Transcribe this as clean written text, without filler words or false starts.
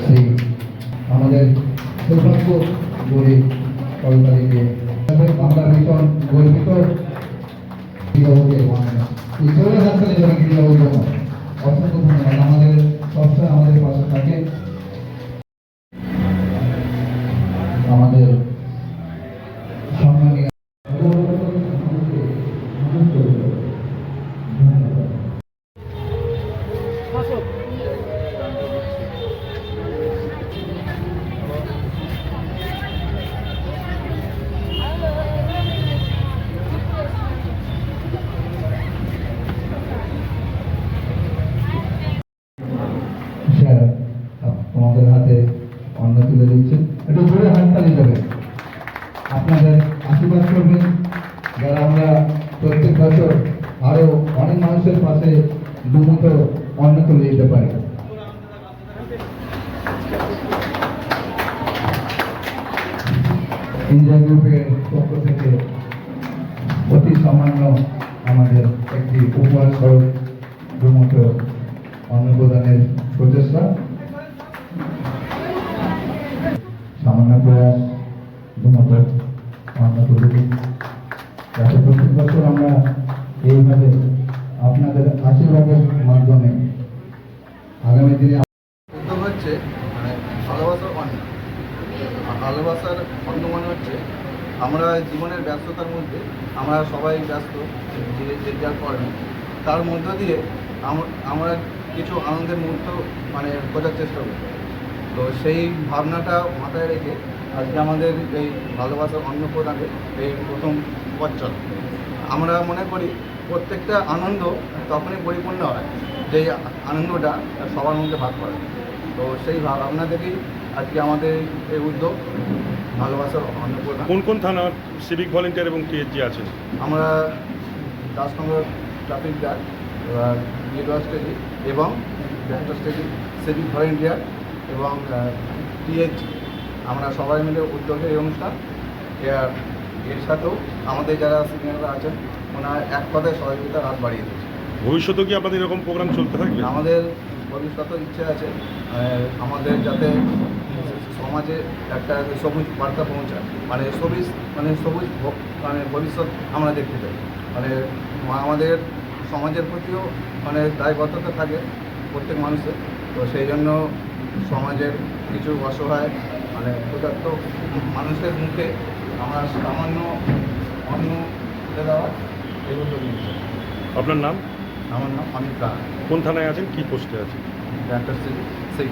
সেই আমাদের সৌভাগ্য গরিব কলকাতাকে আমরা ভীষণ গর্বিত ঈশ্বরের হাততালি করে গিরিবাবুর জন্য অসংখ্য ধন্যবাদ। আমাদের সবসময় আমাদের পাশে থাকে আমাদের সম্মানীয় তোমাদের হাতে অন্ন তুলে দিচ্ছেন, একটু জোরে হাততালি দেবেন, আপনাদের আশীর্বাদ করবেন, যারা আমরা প্রত্যেক বছর আরো অনেক মানুষের পাশে দুমুঠো অন্ন তুলে দিতে পারি। ইন্ডিয়া গ্রুপের পক্ষ থেকে অতি সামান্য আমাদের একটি উপহার স্বরূপ দুমুঠো অন্ন প্রদানের প্রচেষ্টা, সামান্য প্রয়াস দুমুঠো অন্ন তুলে দিই, যাতে প্রত্যেক বছর আমরা এইভাবে আপনাদের আশীর্বাদের মাধ্যমে আগামী দিনে উদ্যোগ হচ্ছে ভালোবাসার অন্ন। ভালোবাসার অন্ন মানে হচ্ছে আমরা জীবনের ব্যস্ততার মধ্যে আমরা সবাই ব্যস্ত যে যার কর্মে, তার মধ্য দিয়ে আমরা কিছু আনন্দের মুহূর্ত খোঁজার চেষ্টা করি। তো সেই ভাবনাটা মাথায় রেখে আজকে আমাদের এই ভালোবাসার অন্ন প্রদানের এই প্রথম পথ চলা। আমরা মনে করি প্রত্যেকটা আনন্দ তখনই পরিপূর্ণ হয় যেই আনন্দটা সবার মধ্যে ভাগ করে। তো সেই ভাবনা থেকেই আজকে আমাদের এই উদ্যোগ ভালোবাসার অন্ন প্রদান। কোন কোন থানার সিভিক ভলেন্টিয়ার এবং টিএসজি আছেন? আমরা 10 নম্বর ট্রাফিক গার্ড, লিডার স্টেজি এবং ভেক্টর স্টেজি, সিভিক ভলেন্টিয়ার এবং টিএসজি, আমরা সবাই মিলে উদ্যোগের এই অনুষ্ঠান। এর সাথেও আমাদের যারা সিনিয়ররা আছেন ওনারা এক কথায় সহযোগিতার হাত বাড়িয়ে দিয়েছে। ভবিষ্যতে কি আপনাদের এরকম প্রোগ্রাম চলতে থাকবে? আমাদের ভবিষ্যতের ইচ্ছে আছে আমাদের যাতে সমাজে একটা সবুজ বার্তা পৌঁছায়, সবুজ ভবিষ্যৎ আমরা দেখতে চাই। আমাদের সমাজের প্রতিও দায়বদ্ধতা থাকে প্রত্যেক মানুষের। তো সেই জন্য সমাজের কিছু অসহায় ক্ষুধার্ত মানুষের মুখে আমরা সামান্য অন্ন তুলে দেওয়া এগুলো নিয়েছি। আপনার নাম? আমার নাম অমিত রায়। কোন থানায় আছেন, কি পোস্টে আছেন? একটা সেই